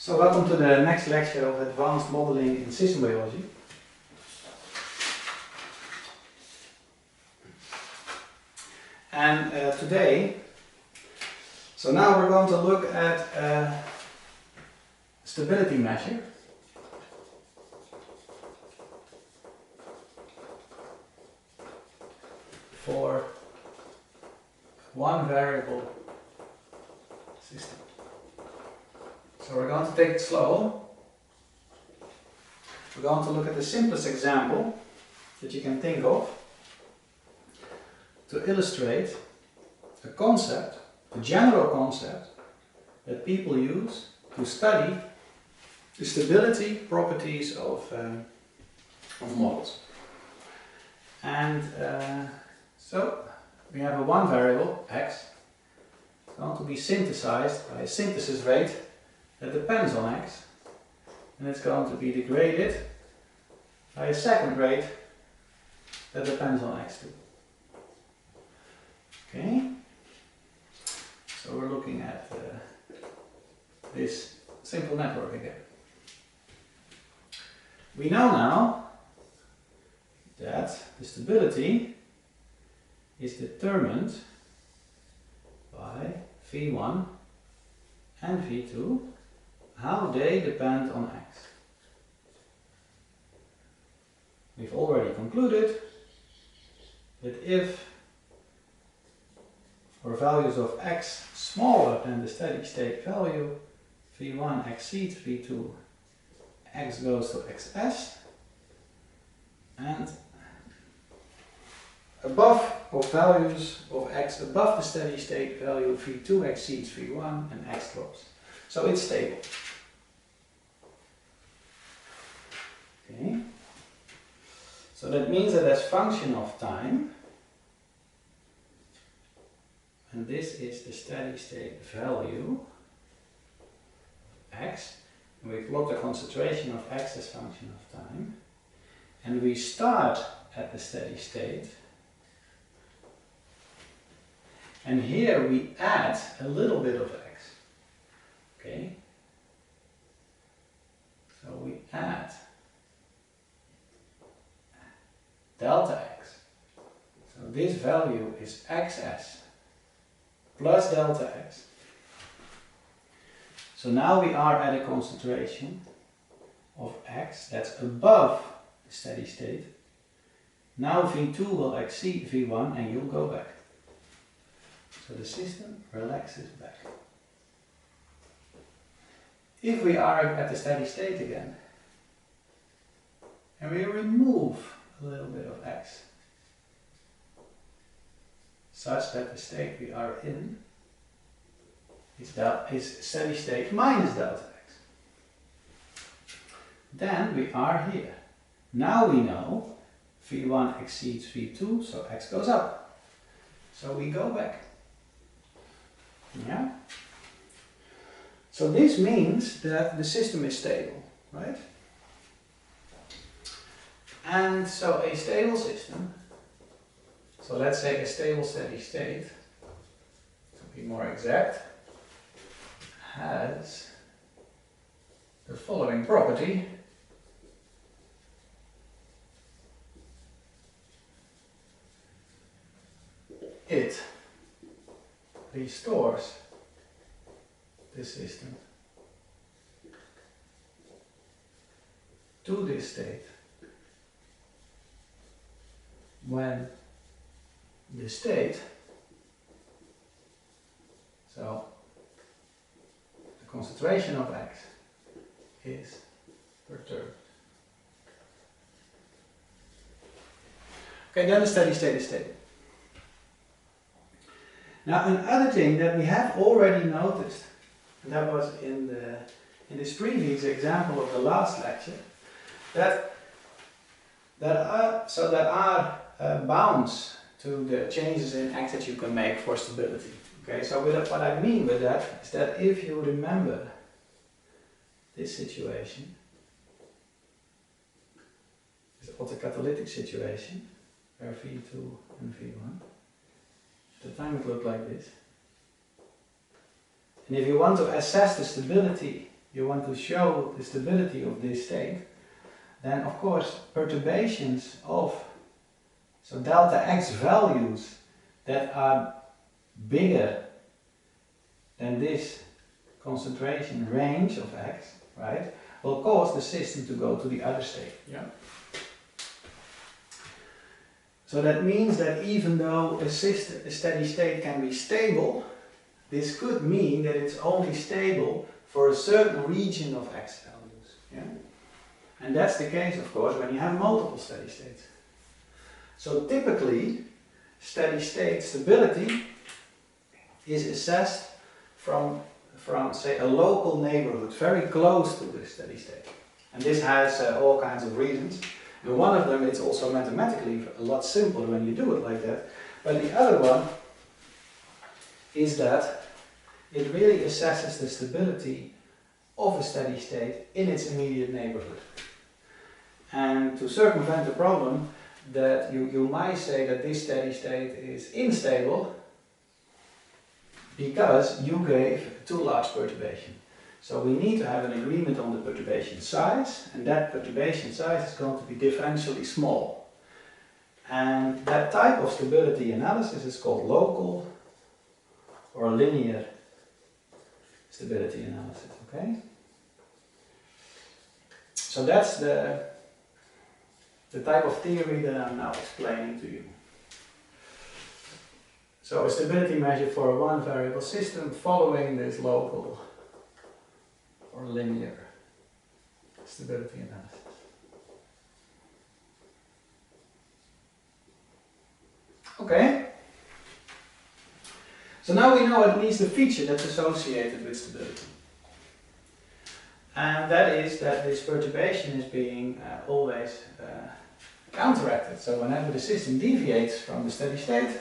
So welcome to the next lecture of Advanced Modeling in System Biology. And today, so now we're going to look at a stability measure. For one variable system. So we're going to take it slow. We're going to look at the simplest example that you can think of to illustrate a concept, a general concept that people use to study the stability properties of models. And so we have a one variable, x, it's going to be synthesized by a synthesis rate that depends on x, and it's going to be degraded by a second rate that depends on x2. Okay, so we're looking at this simple network again. We know now that the stability is determined by V1 and V2, how they depend on x. We've already concluded that if for values of x smaller than the steady state value, V1 exceeds V2, x goes to xs, and above of values of x above the steady state value, V2 exceeds V1 and x drops. So it's stable. Okay. So that means that as function of time, and this is the steady state value x, and we plot the concentration of x as function of time, and we start at the steady state, and here we add a little bit of x. Okay? So we add delta x. So this value is xs plus delta x. So now we are at a concentration of x that's above the steady state. Now V2 will exceed V1 and you'll go back. So the system relaxes back. If we are at the steady state again, and we remove a little bit of x, such that the state we are in is steady state minus delta x, then we are here. Now we know V1 exceeds V2, so x goes up. So we go back. Yeah? So this means that the system is stable, right? And so a stable system, so let's say a stable steady state, to be more exact, has the following property. It restores the system to this state when the state, so the concentration of x, is perturbed. Okay, then the steady state is stable. Now another thing that we have already noticed, and that was in this previous example of the last lecture, that are bounds to the changes in x that you can make for stability. Okay, so what I mean with that is that if you remember this situation, this autocatalytic situation, where V2 and V1, at the time it looked like this. And if you want to assess the stability you want to show the stability of this state, then of course perturbations of, so delta x values that are bigger than this concentration range of x, right, will cause the system to go to the other state. Yeah. So that means that even though a steady state can be stable, this could mean that it's only stable for a certain region of x values. Yeah? And that's the case, of course, when you have multiple steady states. So typically, steady state stability is assessed from say, a local neighborhood very close to the steady state. And this has all kinds of reasons. And one of them, it's also mathematically a lot simpler when you do it like that. But the other one is that it really assesses the stability of a steady state in its immediate neighborhood. And to circumvent the problem that you might say that this steady state is unstable because you gave too large perturbation. So we need to have an agreement on the perturbation size, and that perturbation size is going to be differentially small. And that type of stability analysis is called local or linear stability analysis, okay? So that's the type of theory that I'm now explaining to you. So a stability measure for a one variable system following this local or linear stability analysis. Okay. So now we know at least the feature that's associated with stability. And that is that this perturbation is being always counteracted. So whenever the system deviates from the steady state,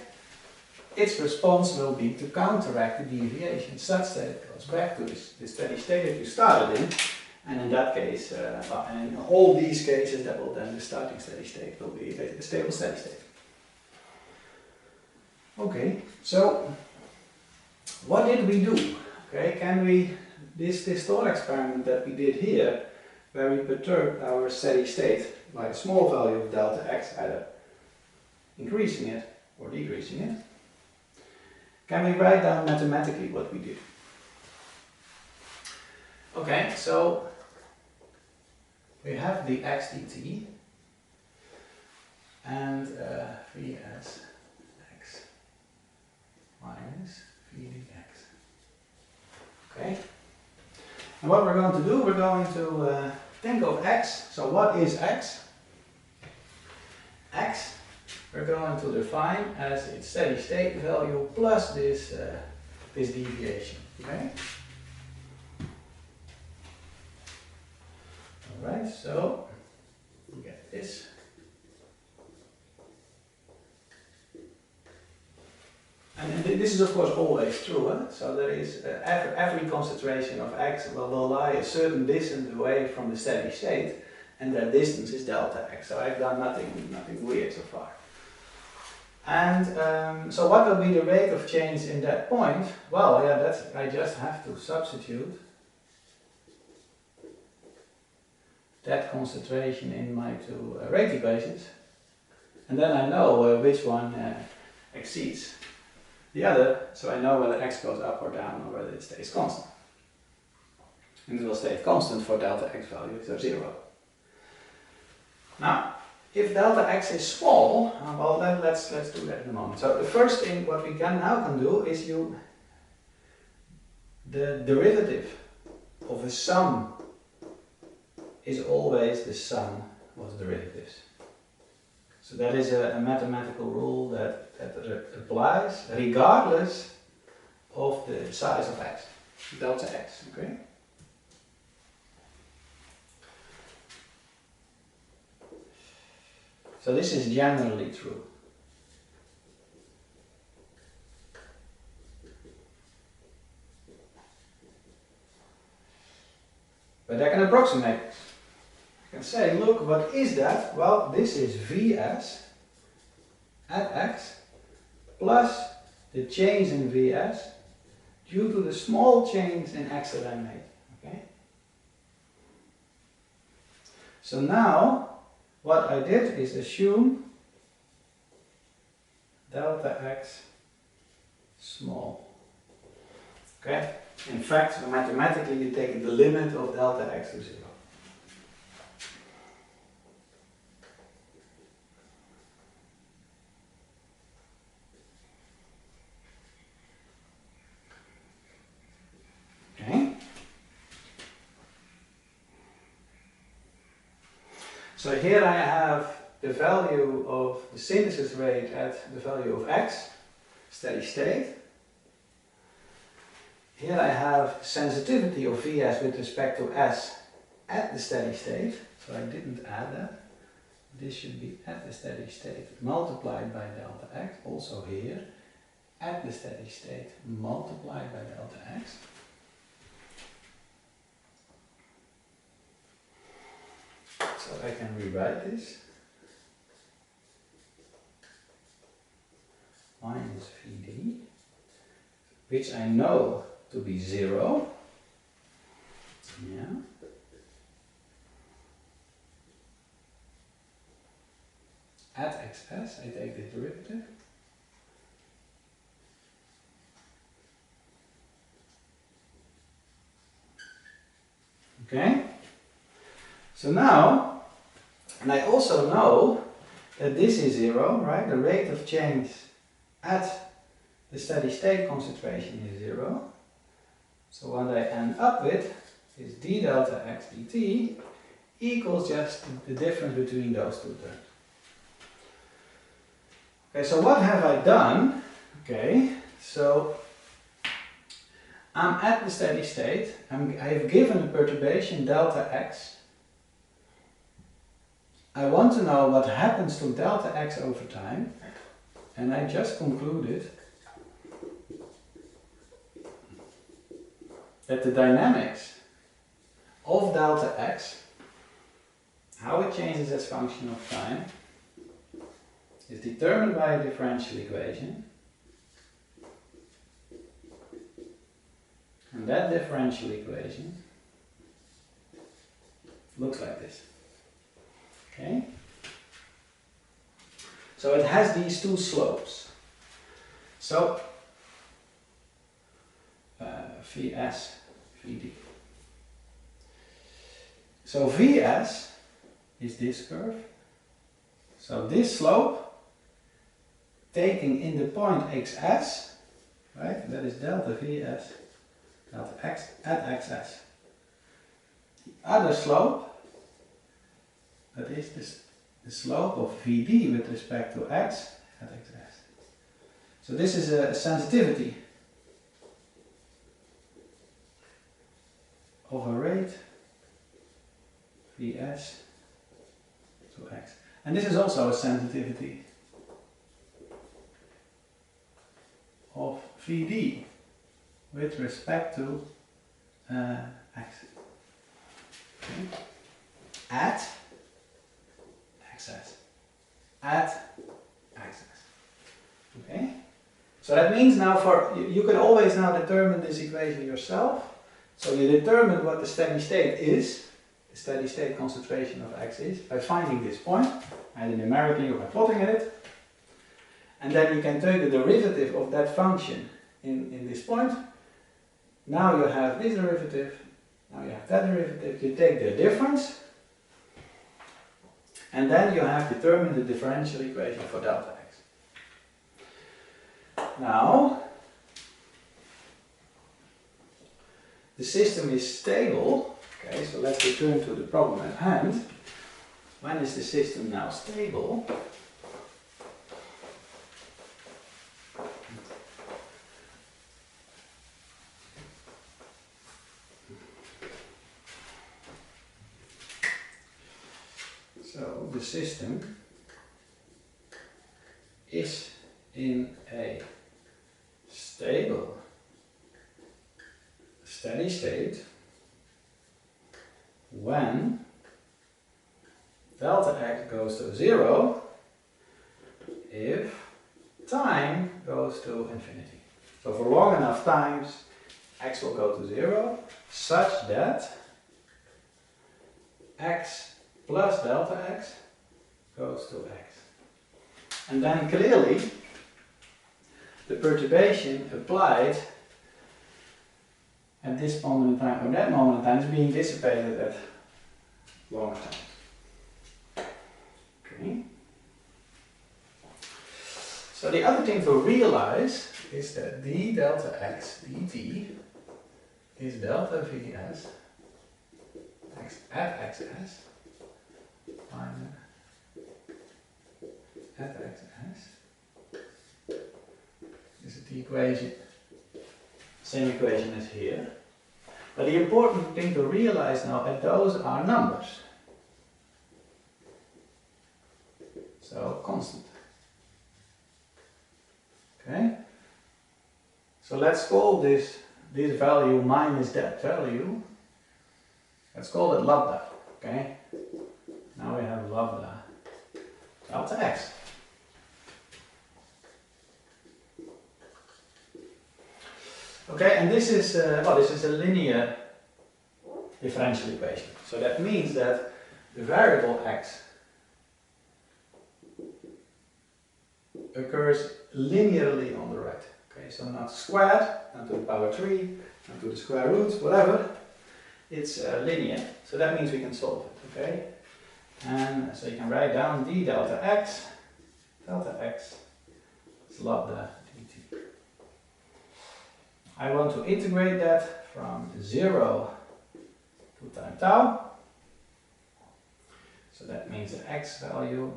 its response will be to counteract the deviation such that it goes back to the steady state that you started in. And in that case, and in all these cases, that will then the starting steady state will be a stable steady state. Okay, so what did we do? Okay, can we, this thought experiment that we did here, where we perturbed our steady state by a small value of delta x, either increasing it or decreasing it, can we write down mathematically what we did? Okay, so we have the x dt and vs x minus v dx. Okay, and what we're going to do, we're going to think of x. So what is x? X we're going to define as its steady state value plus this deviation. Okay. All right. So we get this. And this is of course always true. Huh? So there is every concentration of x will lie a certain distance away from the steady state, and that distance is delta x. So I've done nothing weird so far. And so what will be the rate of change in that point? Well, yeah, I just have to substitute that concentration in my two rate equations, and then I know which one exceeds the other, so I know whether x goes up or down or whether it stays constant. And it will stay constant for delta x values of 0. Now, if delta x is small, well then let's do that in a moment. So the first thing what we can do is the derivative of a sum is always the sum of the derivatives. So that is a mathematical rule that applies regardless of the size of x, delta x, okay? So this is generally true. But I can approximate this. I can say, look, what is that? Well, this is Vs at x plus the change in Vs due to the small change in x that I made. Okay? So now what I did is assume delta x small. Okay? In fact, mathematically you take the limit of delta x to 0. Okay? So here I have the value of the synthesis rate at the value of x, steady state. Here I have the sensitivity of Vs with respect to S at the steady state. So I didn't add that. This should be at the steady state multiplied by delta x. Also here, at the steady state multiplied by delta x. So I can rewrite this. Minus Vd, which I know to be 0. Yeah. At xs, I take the derivative. Okay? So now, and I also know that this is 0, right? The rate of change at the steady state concentration is 0. So what I end up with is d delta x dt equals just the difference between those two terms. Okay, so what have I done? Okay, so I'm at the steady state. I have given a perturbation delta x. I want to know what happens to delta x over time, and I just concluded that the dynamics of delta x, how it changes as function of time, is determined by a differential equation. And that differential equation looks like this. Okay? So it has these two slopes. So Vs, Vd. So Vs is this curve. So this slope, taking in the point xs, right? That is delta Vs, delta x at xs. The other slope, that is the slope of Vd with respect to x at xs. So this is a sensitivity of a rate Vs to x. And this is also a sensitivity of Vd with respect to x. Okay. At xs. At xs. Okay? So that means now you can always now determine this equation yourself. So you determine what the steady state is, the steady state concentration of x is, by finding this point, either numerically or by plotting it. And then you can take the derivative of that function in this point. Now you have this derivative, now you have that derivative, you take the difference, and then you have determined the differential equation for delta x. Now, the system is stable. Okay, so let's return to the problem at hand. When is the system now stable? So the system is in a stable, steady state when delta x goes to 0 if time goes to infinity. So for long enough times x will go to 0 such that x plus delta x goes to x. And then clearly the perturbation applied at this moment in time or that moment in time is being dissipated at longer times. Okay. So the other thing to realize is that d delta x dt is delta vs x at xs minus at xs. This is the equation, same equation as here. But the important thing to realize now that those are numbers. So constant. Okay? So let's call this value minus that value. Let's call it lambda. Okay? Now we have lambda delta x. Okay, and this is a linear differential equation. So that means that the variable x occurs linearly on the right. Okay, so not squared, not to the power 3, not to the square root, whatever. It's linear, so that means we can solve it. Okay, and so you can write down d delta x is lambda dt. I want to integrate that from 0 to time tau. So that means the x value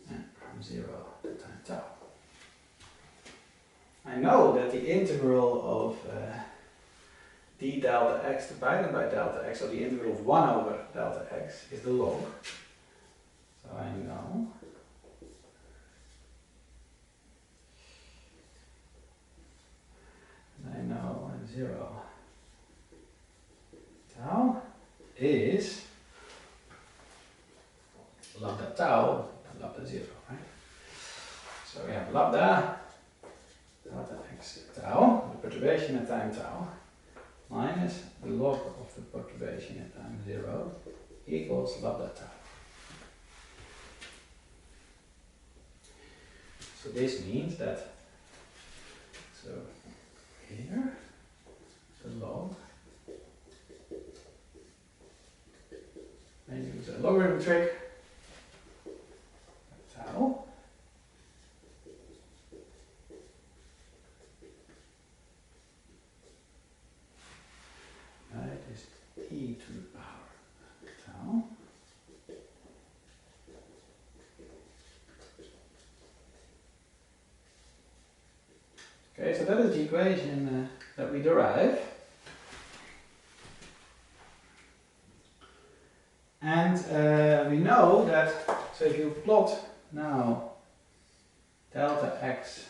and from 0 to time tau. I know that the integral of d delta x divided by delta x, or the integral of 1 over delta x, is the log. So I know when 0 tau is lambda tau and lambda 0, right? So we have lambda delta x tau, the perturbation at time tau, minus the log of the perturbation at time 0 equals lambda tau. So this means that, so here, the log, and use a logarithm trick, tau, right, is e to the power tau. Okay, so that is the equation that we derive. And we know that, so if you plot now delta x,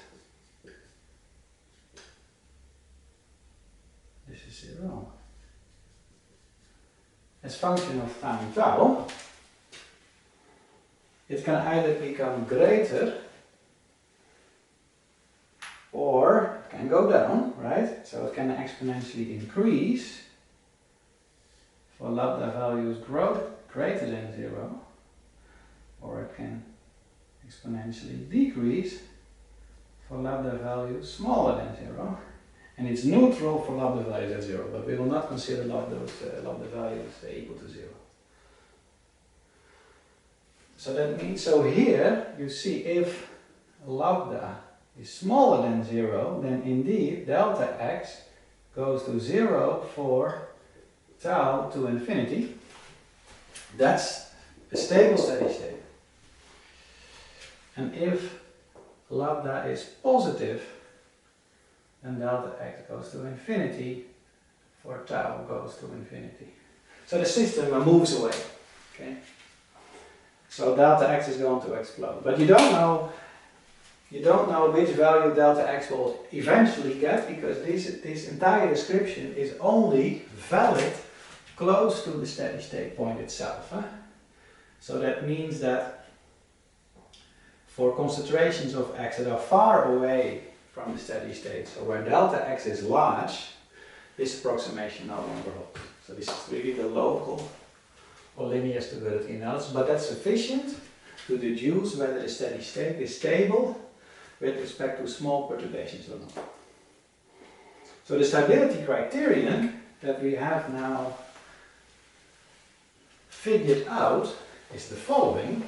this is 0, as function of time tau, it can either become greater or it can go down, right? So it can exponentially increase for lambda values greater than 0, or it can exponentially decrease for lambda values smaller than 0, and it's neutral for lambda values at 0, but we will not consider lambda values equal to 0. So that means, so here you see if lambda is smaller than 0, then indeed delta x goes to 0 for tau to infinity. That's a stable steady state. And if lambda is positive, then delta x goes to infinity for tau goes to infinity. So the system moves away. Okay? So delta x is going to explode. But you don't know which value delta x will eventually get, because this entire description is only valid close to the steady state point itself. So that means that for concentrations of x that are far away from the steady state, so where delta x is large, this approximation no longer holds. So this is really the local for linear stability analysis, but that's sufficient to deduce whether the steady state is stable with respect to small perturbations or not. So the stability criterion that we have now figured out is the following.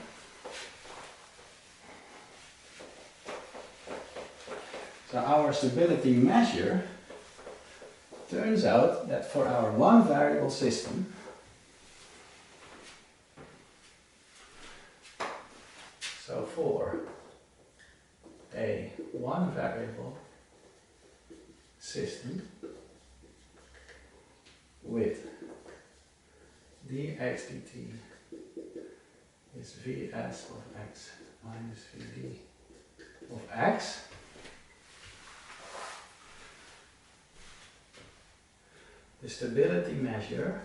So our stability measure turns out that for our one variable system, so for a one variable system with dx dt is Vs of x minus Vd of x, the stability measure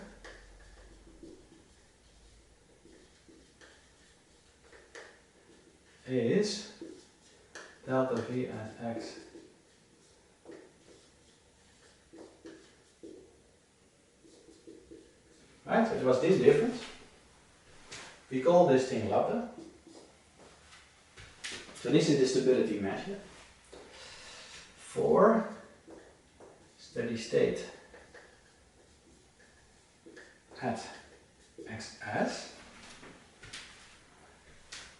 is delta V at x right, so it was this difference. We call this thing lambda. So this is the stability measure for steady state at xs,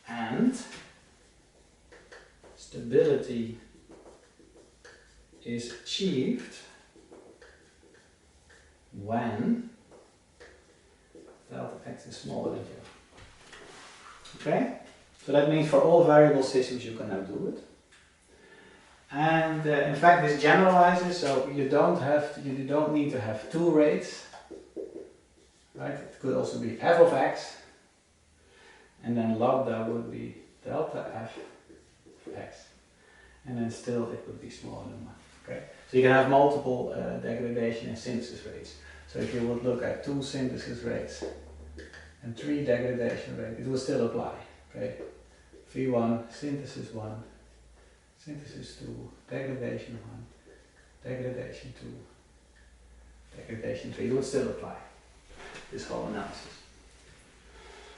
and stability is achieved when delta x is smaller than 0. Okay? So that means for all variable systems you can now do it. And in fact this generalizes, so you don't need to have two rates. Right? It could also be f of x, and then lambda would be delta f of x, and then still it would be smaller than 1. Okay? So you can have multiple degradation and synthesis rates. So if you would look at 2 synthesis rates and 3 degradation rates, it will still apply. Okay? V1, synthesis 1, synthesis 2, degradation 1, degradation 2, degradation 3, it will still apply, this whole analysis.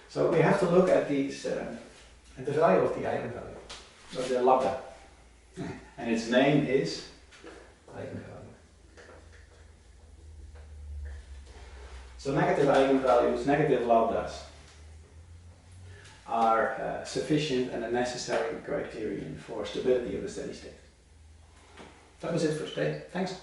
So we have to look at these, at the value of the eigenvalue, so the lambda, and its name is eigenvalue. So negative eigenvalues, negative lambdas, are sufficient and a necessary criterion for stability of the steady state. That was it for today. Thanks.